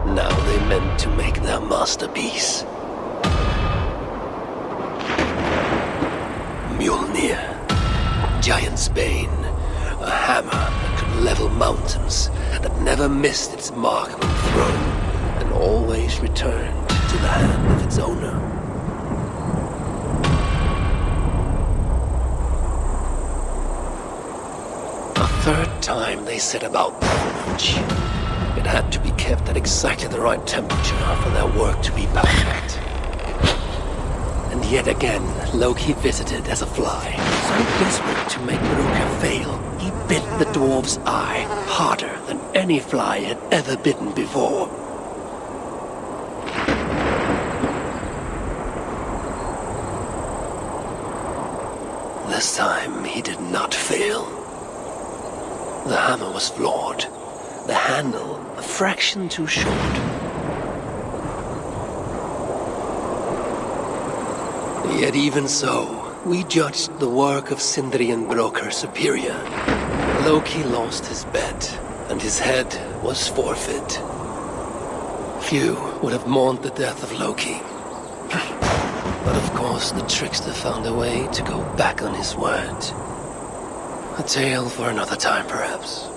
Now they meant to make their masterpiece. Mjolnir, Giant's Bane, a hammer that could level mountains, that never missed its mark when thrown, and always returned to the hand of its owner. A third time they set about the forge. It had to be kept at exactly the right temperature for their work to be perfect. And yet again, Loki visited as a fly. So desperate to make Broker fail, he bit the dwarf's eye harder than any fly had ever bitten before. This time, he did not fail. The hammer was flawed. The handle a fraction too short. Yet even so, we judged the work of Sindri and Broker superior. Loki lost his bet, and his head was forfeit. Few would have mourned the death of Loki. But of course the trickster found a way to go back on his word. A tale for another time, perhaps.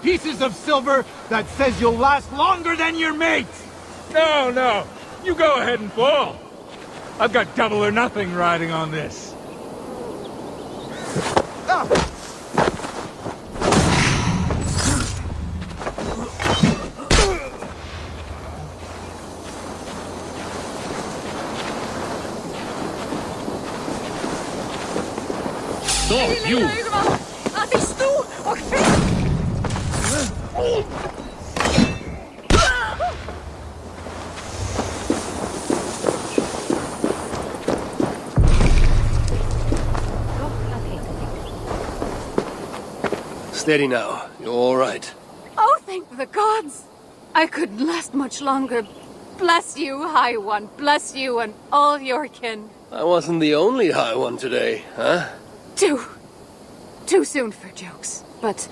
Pieces of silver that says you'll last longer than your mates! No, you go ahead and fall. I've got double or nothing riding on this. Stop, you! Steady now. You're all right. Oh, thank the gods! I couldn't last much longer. Bless you, High One. Bless you and all your kin. I wasn't the only High One today, huh? Too soon for jokes, but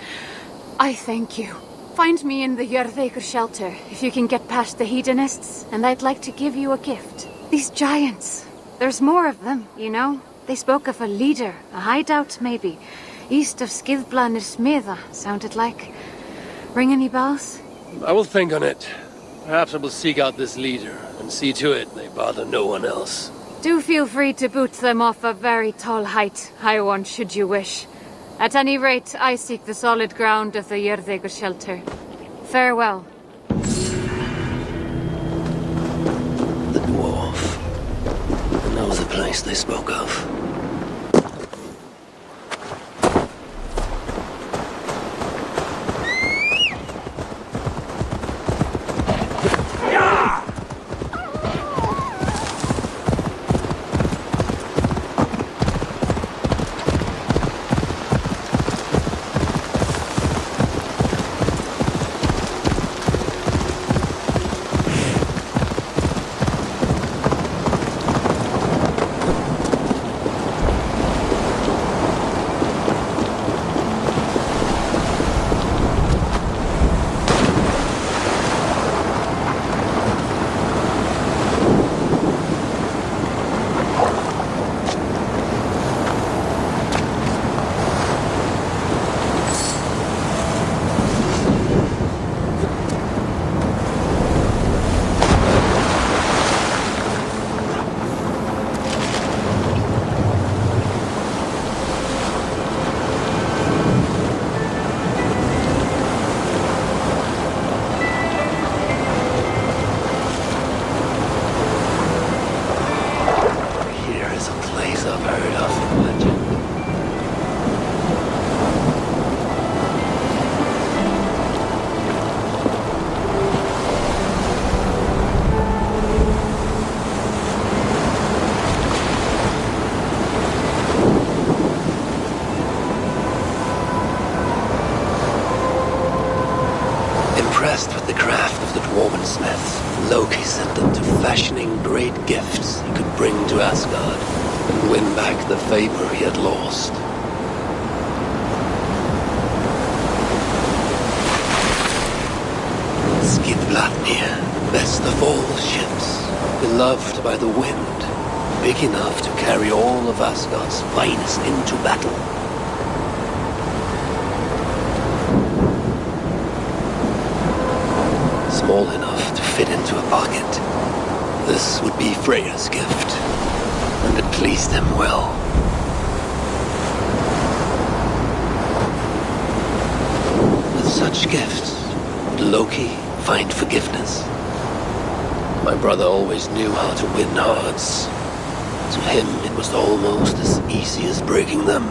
I thank you. Find me in the Jörðeigr shelter if you can get past the hedonists, and I'd like to give you a gift. These giants. There's more of them, you know. They spoke of a leader, a hideout maybe. East of Skidblanir Smiða, sounded like. Ring any bells? I will think on it. Perhaps I will seek out this leader and see to it they bother no one else. Do feel free to boot them off a very tall height, High One, should you wish. At any rate, I seek the solid ground of the Jörðeigr shelter. Farewell. The dwarf. I know the place they spoke of. impressed with the craft of the dwarven smith, Loki sent them to fashioning great gifts he could bring to Asgard and win back the favor he had lost. Skidbladnir, best of all ships, beloved by the wind, big enough to carry all of Asgard's finest into battle. Small enough to fit into a pocket. This would be Freya's gift, and it pleased him well. With such gifts, would Loki find forgiveness? My brother always knew how to win hearts. To him, it was almost as easy as breaking them.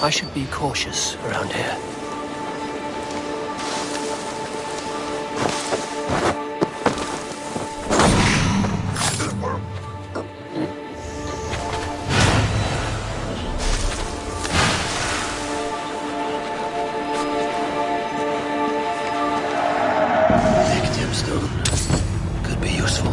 I should be cautious around here. Victim stone. Could be useful.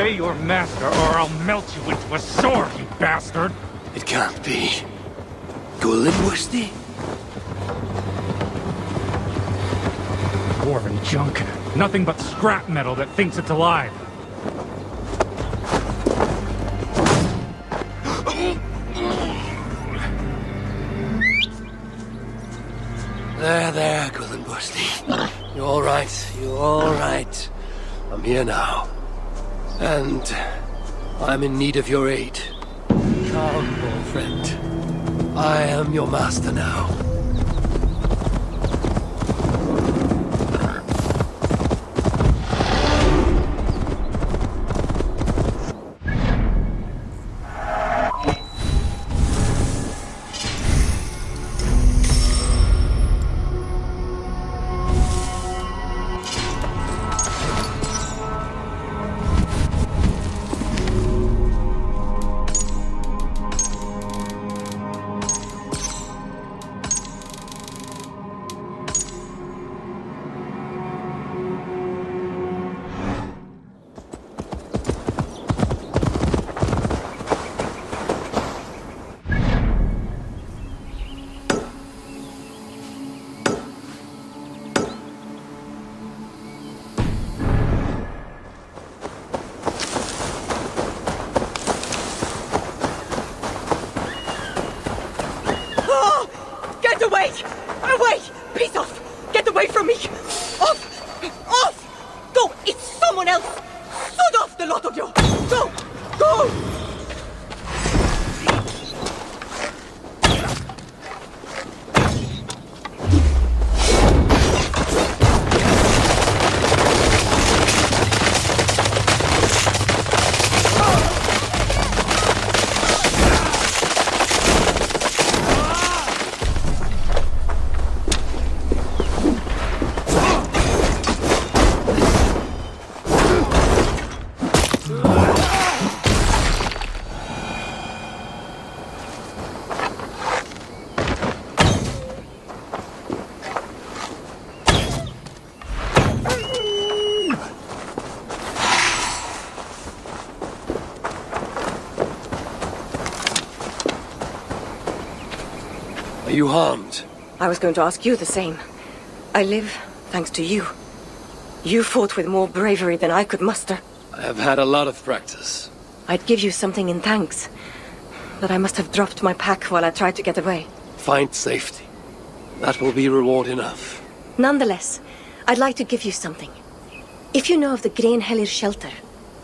Obey your master, or I'll melt you into a sword, you bastard! It can't be. Gullinwursti? Dwarven junk. Nothing but scrap metal that thinks it's alive. There, Gullinwursti. You're all right. You're all right. I'm here now. And I'm in need of your aid. Come, old friend. I am your master now. Away! Away! Peace off! Get away from me! Off! Off! Go! It's someone else! Sod off, the lot of you! Go! Go! Are you harmed? I was going to ask you the same. I live thanks to you. You fought with more bravery than I could muster. I have had a lot of practice. I'd give you something in thanks, but I must have dropped my pack while I tried to get away. Find safety. That will be reward enough. Nonetheless, I'd like to give you something. If you know of the Grenhellir shelter,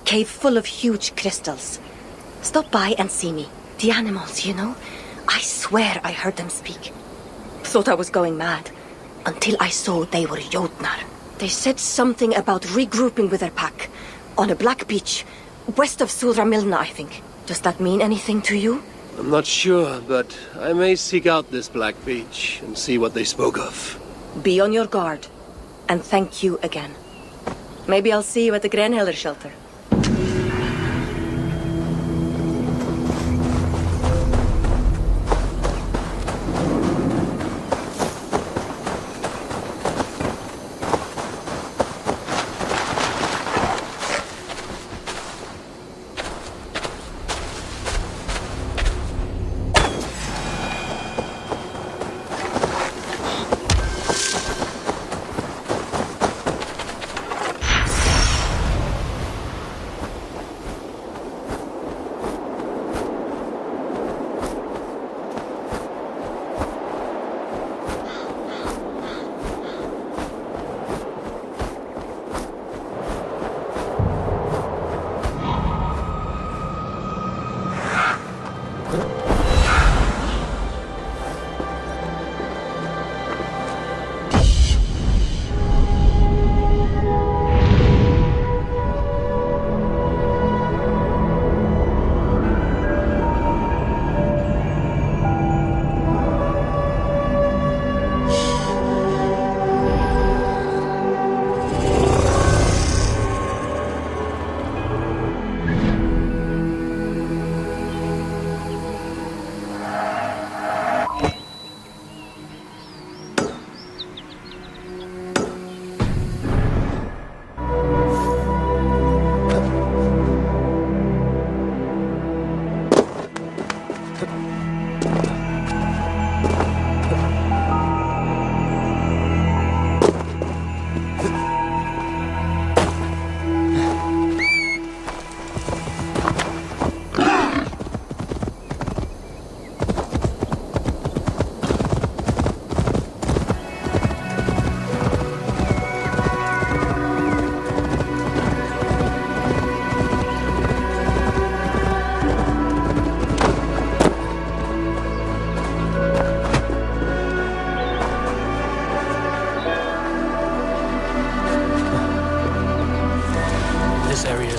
cave full of huge crystals, stop by and see me. The animals, you know? I swear I heard them speak. Thought I was going mad, until I saw they were Jotnar. They said something about regrouping with their pack, on a black beach, west of Sudramilna, I think. Does that mean anything to you? I'm not sure, but I may seek out this black beach and see what they spoke of. Be on your guard, and thank you again. Maybe I'll see you at the Grenhellir shelter.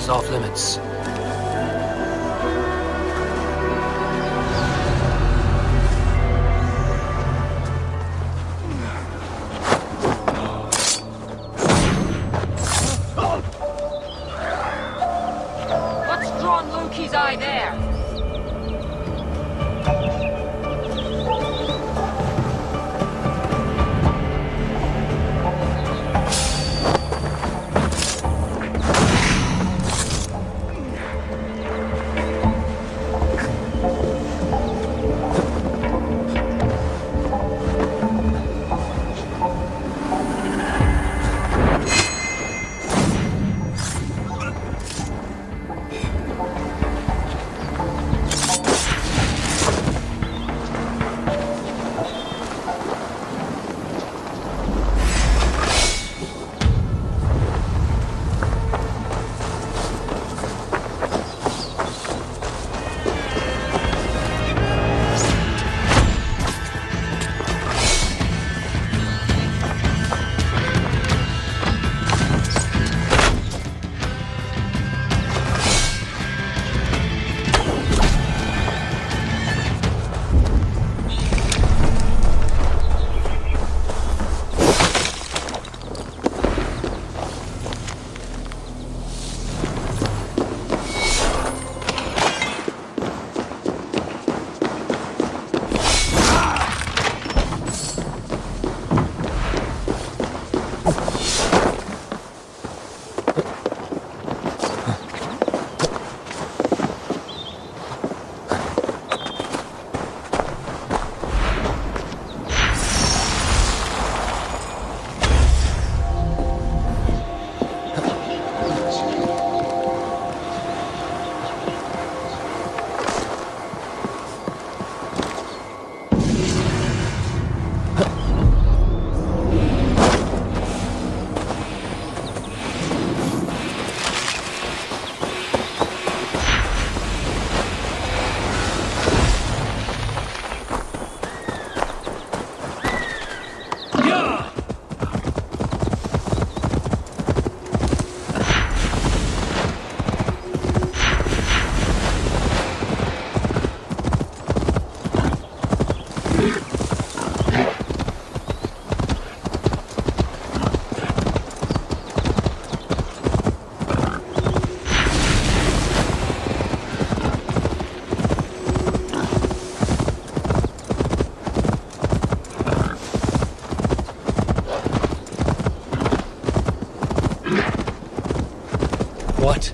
is off limits. What's drawn Loki's eye there? What?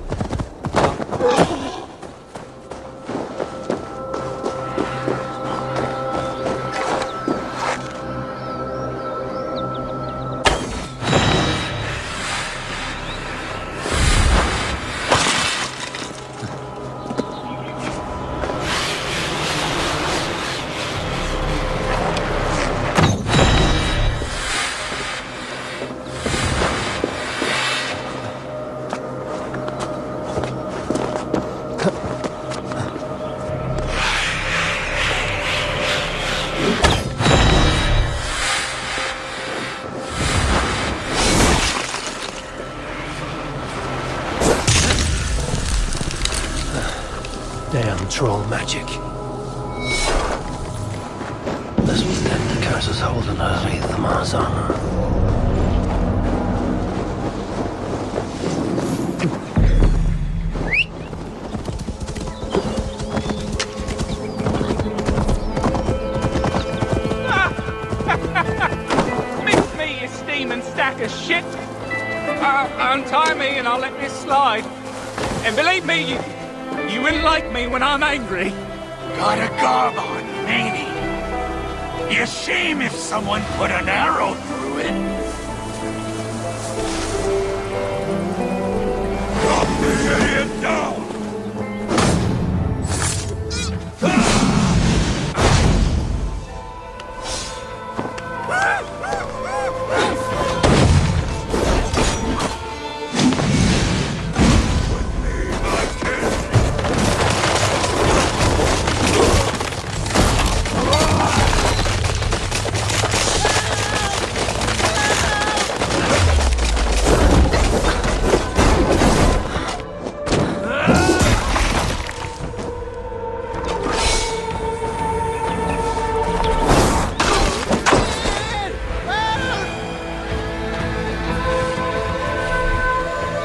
Damn troll magic. This was then the curses holding her Eivor honor. Miss me, you steaming stack of shit! Untie me and I'll let this slide. And believe me, you wouldn't like me when I'm angry. Got a garb on, ain't he? Be a shame if someone put an arrow through it. Drop the idiot down!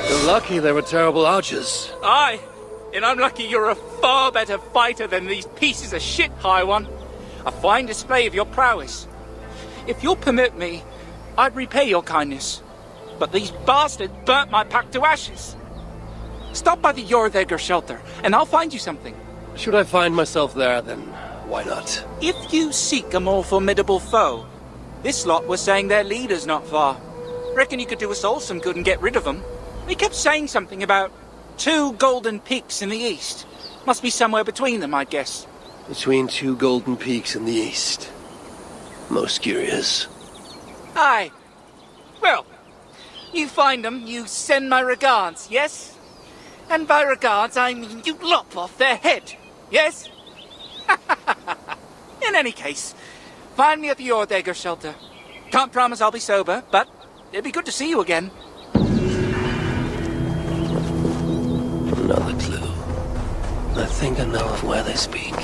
You're lucky there were terrible archers. Aye, and I'm lucky you're a far better fighter than these pieces of shit, High One. A fine display of your prowess. If you'll permit me, I'd repay your kindness. But these bastards burnt my pack to ashes. Stop by the Jorðegger shelter, and I'll find you something. Should I find myself there, then why not? If you seek a more formidable foe, this lot was saying their leader's not far. Reckon you could do us all some good and get rid of them. They kept saying something about 2 golden peaks in the east. Must be somewhere between them, I'd guess. Between 2 golden peaks in the east. Most curious. Aye. Well, you find them, you send my regards, yes? And by regards, I mean you lop off their head, yes? In any case, find me at the Jorðegger shelter. Can't promise I'll be sober, but it'd be good to see you again. Another clue. I think I know of where they speak.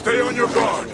Stay on your guard.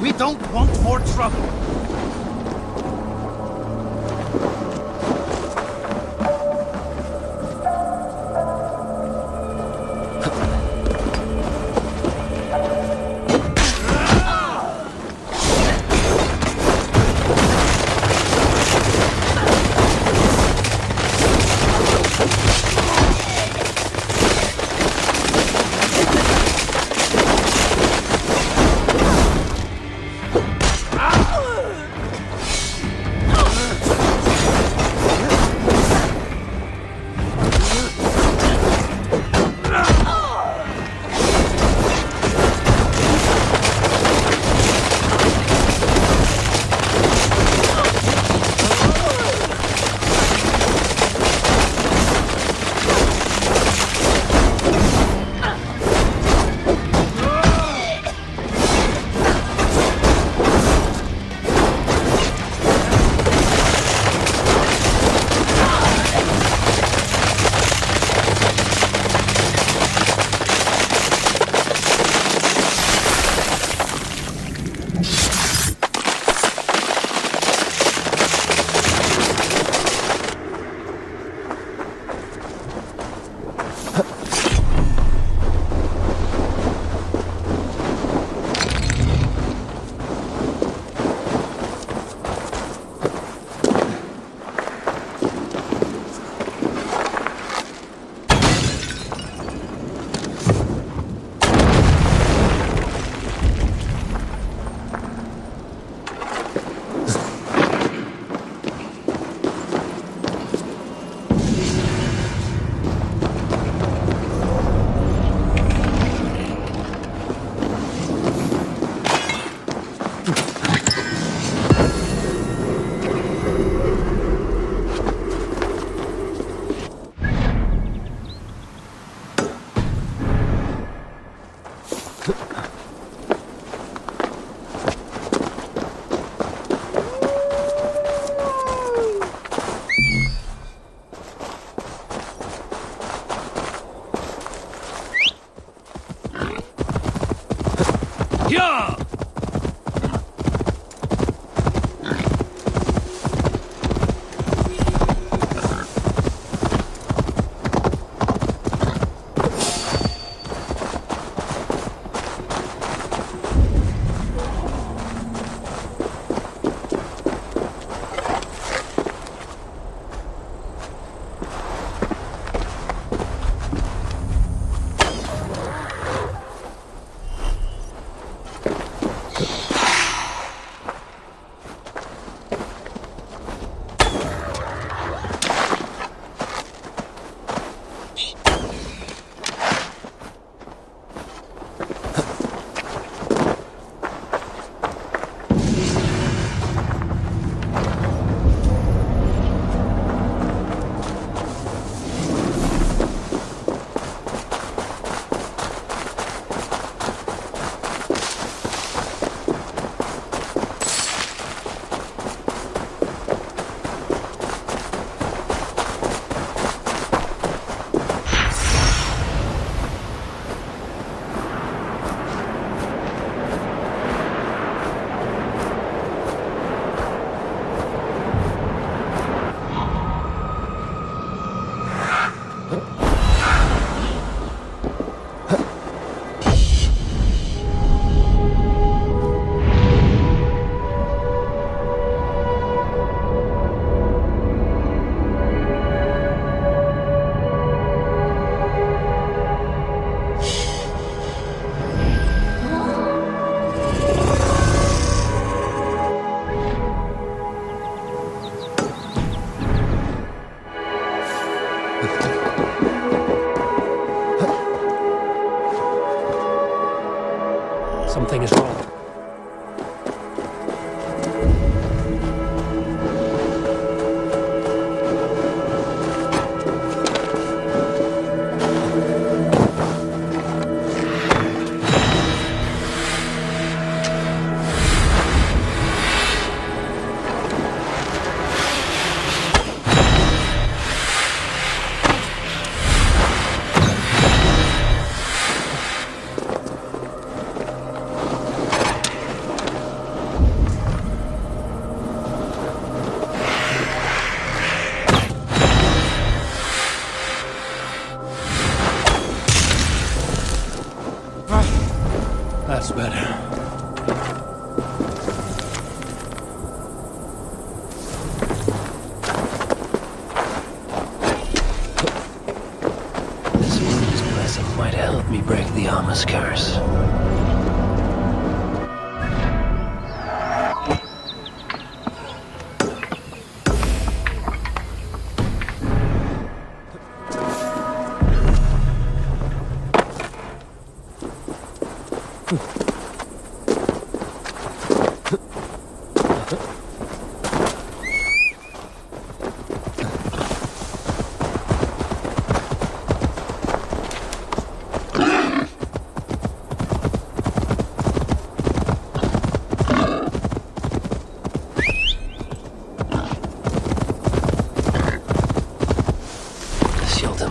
We don't want more trouble.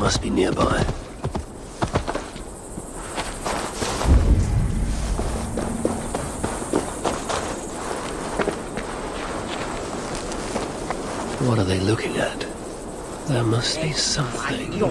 Must be nearby. What are they looking at? There must be something.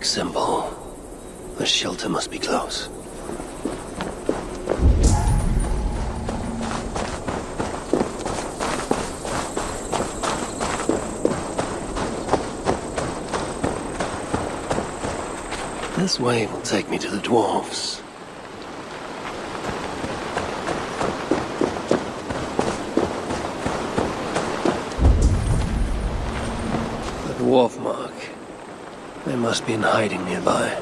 Symbol. The shelter must be close. This way will take me to the dwarves. The dwarf mark. They must be in hiding nearby.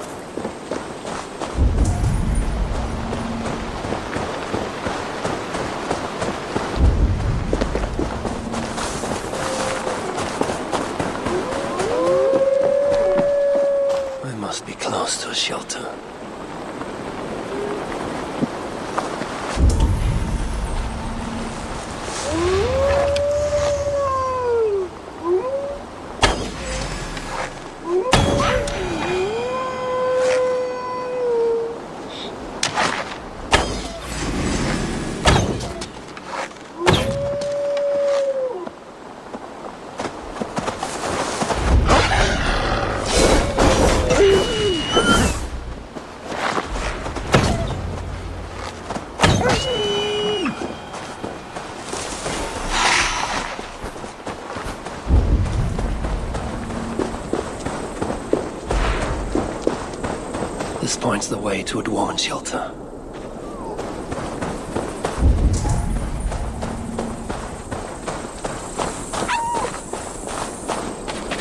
I must be close to a shelter. This points the way to a dwarven shelter.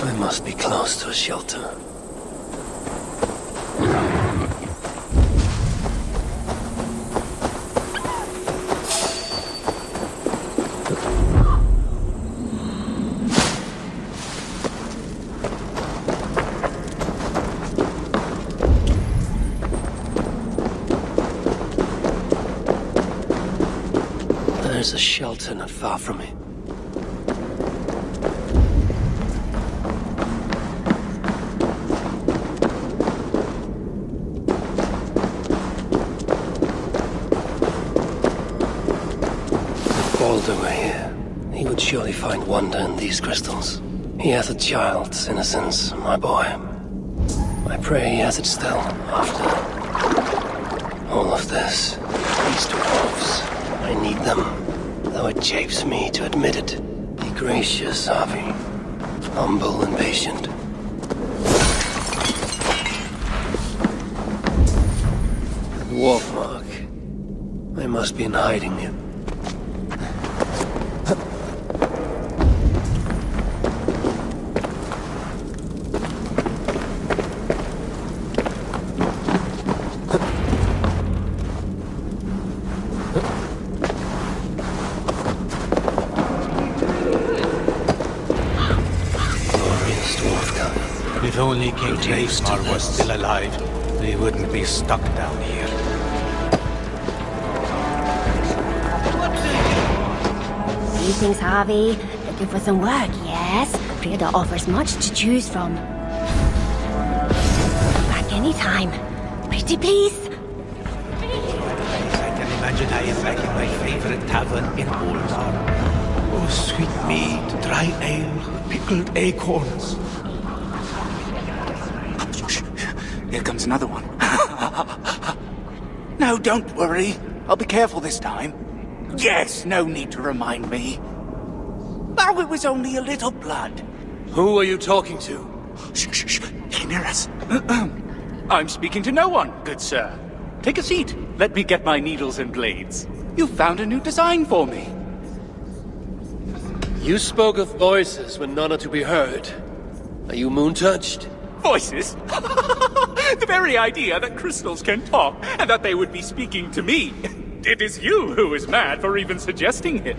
I must be close to a shelter. There's a shelter not far from me. If Baldur were here, he would surely find wonder in these crystals. He has a child's innocence, my boy. I pray he has it still after all of this. These dwarves, I need them. Though it chafes me to admit it. Be gracious, Avi. Humble and patient. The dwarf mark. They must be in hiding here. If only King Eivor was still alive, we wouldn't be stuck down here. Greetings, Harvey. Looking for some work, yes? Prada offers much to choose from. Back anytime. Pretty please. I can imagine I am back in my favorite tavern in Oldar. Oh, sweet mead, dry ale, pickled acorns. Here comes another one. No, don't worry. I'll be careful this time. Yes, no need to remind me. Oh, it was only a little blood. Who are you talking to? Shh, shh, shh. He can hear us. I'm speaking to no one, good sir. Take a seat. Let me get my needles and blades. You found a new design for me. You spoke of voices when none are to be heard. Are you moon-touched? Voices? The very idea that crystals can talk and that they would be speaking to me. It is you who is mad for even suggesting it.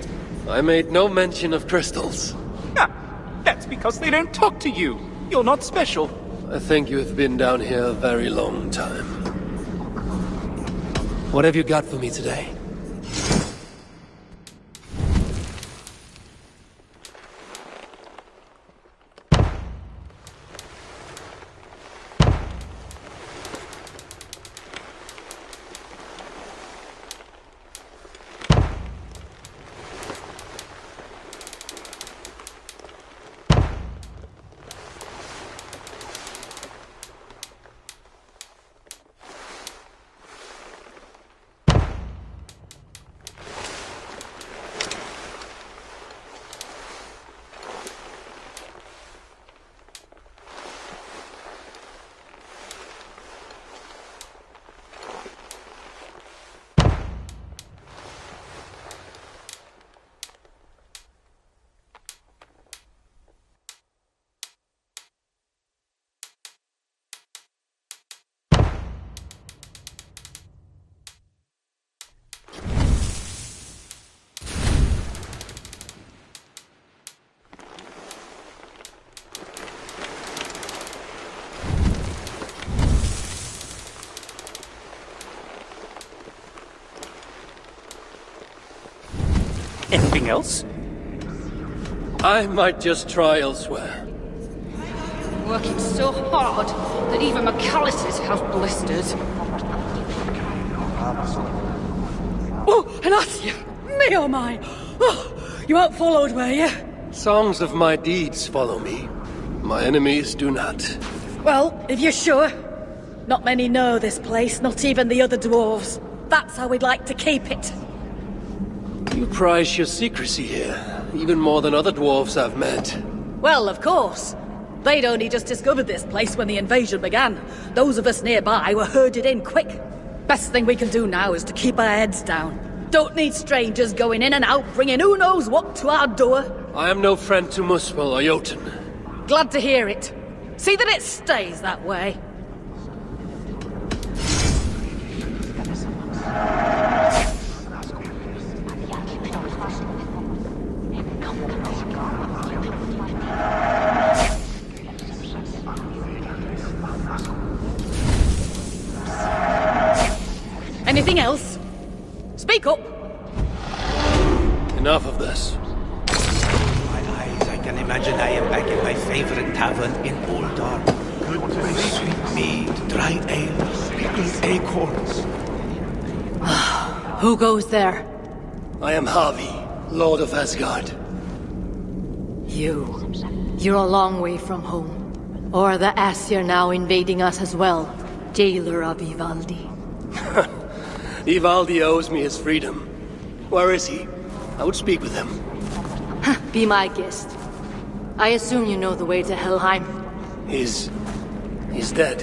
I made no mention of crystals. Ah, that's because they don't talk to you. You're not special. I think you have been down here a very long time. What have you got for me today? Anything else? I might just try elsewhere. Working so hard that even my calluses have blisters. Oh, Anasia! Me oh my! Oh, you weren't followed, were you? Songs of my deeds follow me. My enemies do not. Well, if you're sure. Not many know this place, not even the other dwarves. That's how we'd like to keep it. You prize your secrecy here, even more than other dwarves I've met. Well, of course. They'd only just discovered this place when the invasion began. Those of us nearby were herded in quick. Best thing we can do now is to keep our heads down. Don't need strangers going in and out, bringing who knows what to our door. I am no friend to Muspel or Jotun. Glad to hear it. See that it stays that way. Anything else? Speak up! Enough of this. My eyes, I can imagine I am back in my favorite tavern in Oldar. With sweet mead, dry ale, pickled acorns. Who goes there? I am Havi, Lord of Asgard. You're a long way from home. Or the Aesir now invading us as well. Jailer of Ivaldi. Ivaldi owes me his freedom. Where is he? I would speak with him. Be my guest. I assume you know the way to Helheim. He's dead.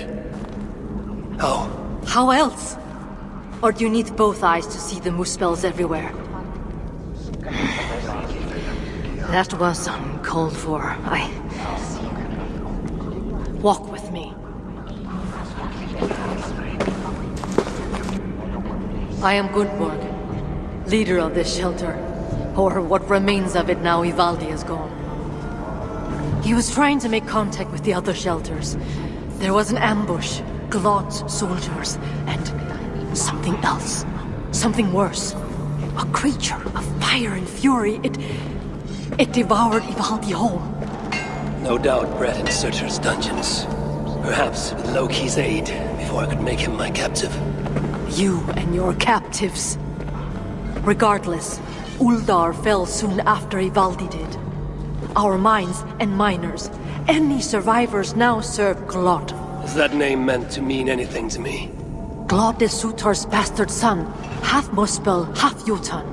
How? How else? Or do you need both eyes to see the Muspels everywhere? That was uncalled for. Walk with me. I am Gudborg, leader of this shelter, or what remains of it now Ivaldi is gone. He was trying to make contact with the other shelters. There was an ambush, Glod's soldiers, and something else. Something worse. A creature of fire and fury. It devoured Ivaldi whole. No doubt bred in Surtur's dungeons. Perhaps with Loki's aid, before I could make him my captive. You and your captives. Regardless, Uldar fell soon after Ivaldi did. Our mines and miners, any survivors now serve Glod. Is that name meant to mean anything to me? Glod is Surtur's bastard son, half Muspel, half Jotun.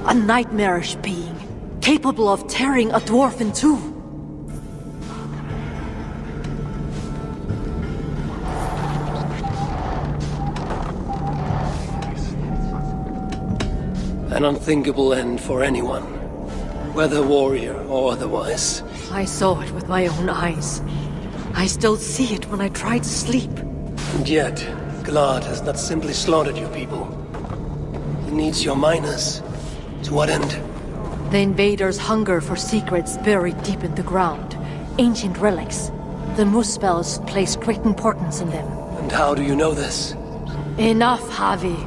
A nightmarish being, capable of tearing a dwarf in two. An unthinkable end for anyone, whether warrior or otherwise. I saw it with my own eyes. I still see it when I try to sleep. And yet, Glad has not simply slaughtered your people. He needs your miners. To what end? The invaders hunger for secrets buried deep in the ground. Ancient relics. The Muspels place great importance in them. And how do you know this? Enough, Javi.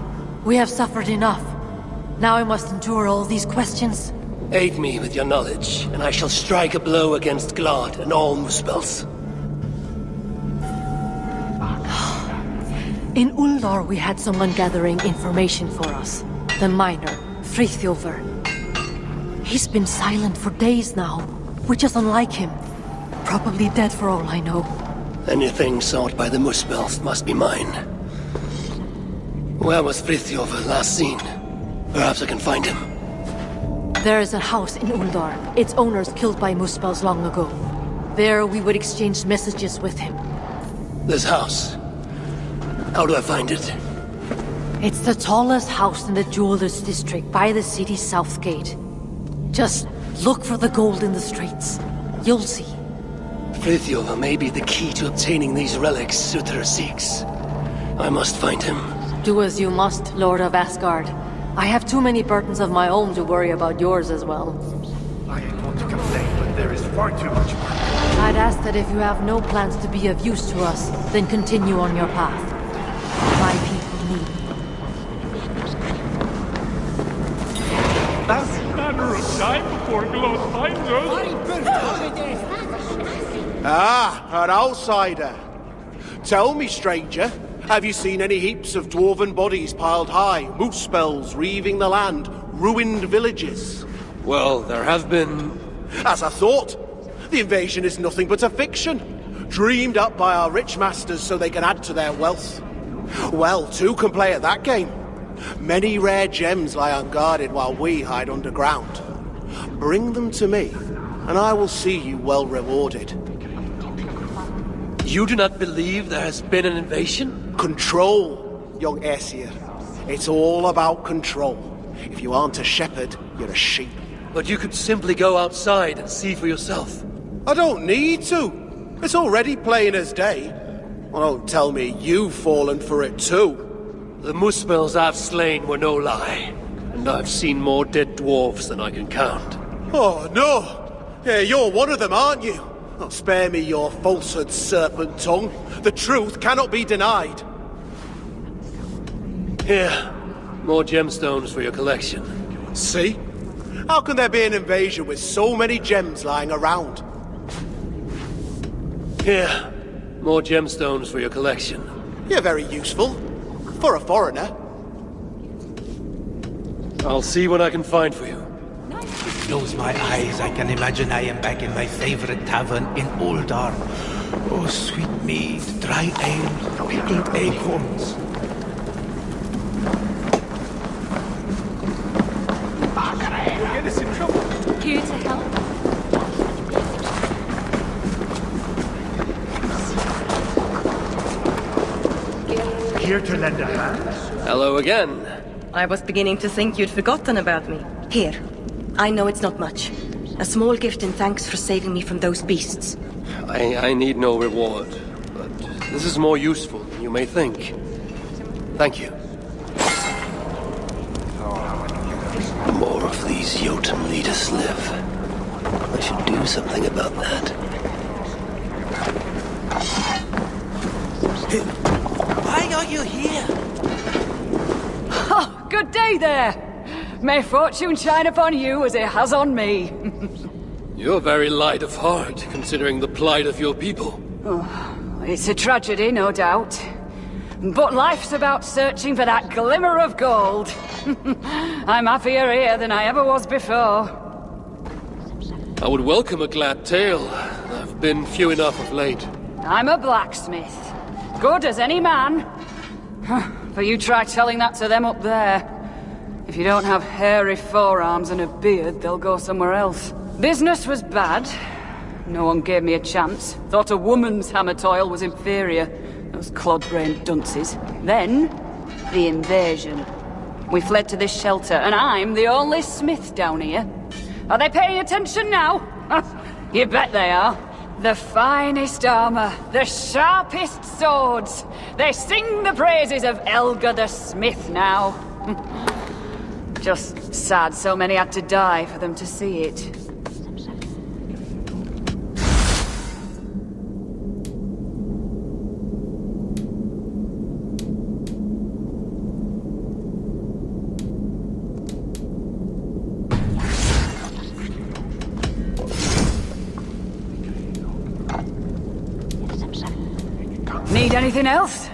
We have suffered enough. Now I must endure all these questions. Aid me with your knowledge, and I shall strike a blow against Glad and all Muspels. In Uldar we had someone gathering information for us. The miner, Frithjofer. He's been silent for days now, which is unlike him. Probably dead for all I know. Anything sought by the Muspels must be mine. Where was Frithjofer last seen? Perhaps I can find him. There is a house in Uldar. Its owners killed by Muspels long ago. There we would exchange messages with him. This house. How do I find it? It's the tallest house in the Jewelers District by the city's south gate. Just look for the gold in the streets. You'll see. Frithjofer may be the key to obtaining these relics Surtr seeks. I must find him. Do as you must, Lord of Asgard. I have too many burdens of my own to worry about yours as well. I don't want to complain, but there is far too much work. I'd ask that if you have no plans to be of use to us, then continue on your path. My people need me. That's a matter of time before Glad finds us. Ah, an outsider. Tell me, stranger, have you seen any heaps of dwarven bodies piled high, Muspels reaving the land, ruined villages? Well, there have been... As I thought, the invasion is nothing but a fiction, dreamed up by our rich masters so they can add to their wealth. Well, two can play at that game. Many rare gems lie unguarded while we hide underground. Bring them to me, and I will see you well rewarded. You do not believe there has been an invasion? Control, young Aesir. It's all about control. If you aren't a shepherd, you're a sheep. But you could simply go outside and see for yourself. I don't need to. It's already plain as day. Well, don't tell me you've fallen for it too. The Muspels I've slain were no lie. And I've seen more dead dwarves than I can count. Oh, no! Yeah, you're one of them, aren't you? Oh, spare me your falsehood, serpent tongue. The truth cannot be denied. Here, more gemstones for your collection. See? How can there be an invasion with so many gems lying around? Here, more gemstones for your collection. You're very useful. For a foreigner. I'll see what I can find for you. Close my eyes, I can imagine I am back in my favorite tavern in Uldar. Oh, sweet mead, dry ale, pickled acorns. You'll get us in trouble. Here to help. Here to lend a hand. Hello again. I was beginning to think you'd forgotten about me. Here. I know it's not much. A small gift in thanks for saving me from those beasts. I need no reward, but this is more useful than you may think. Thank you. More of these Jotun leaders live. I should do something about that. Why are you here? Oh, good day there. May fortune shine upon you as it has on me. You're very light of heart, considering the plight of your people. Oh, it's a tragedy, no doubt. But life's about searching for that glimmer of gold. I'm happier here than I ever was before. I would welcome a glad tale. I've been few enough of late. I'm a blacksmith. Good as any man. But you try telling that to them up there. If you don't have hairy forearms and a beard, they'll go somewhere else. Business was bad. No one gave me a chance. Thought a woman's hammer toil was inferior. Those clod-brained dunces. Then, the invasion. We fled to this shelter, and I'm the only smith down here. Are they paying attention now? You bet they are. The finest armor, the sharpest swords. They sing the praises of Elgar the Smith now. Just sad so many had to die for them to see it. Need anything else?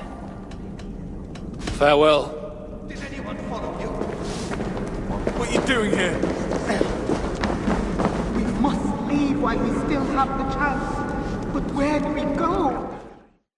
Farewell. Did anyone follow you? What are you doing here? We must leave while we still have the chance. But where do we go?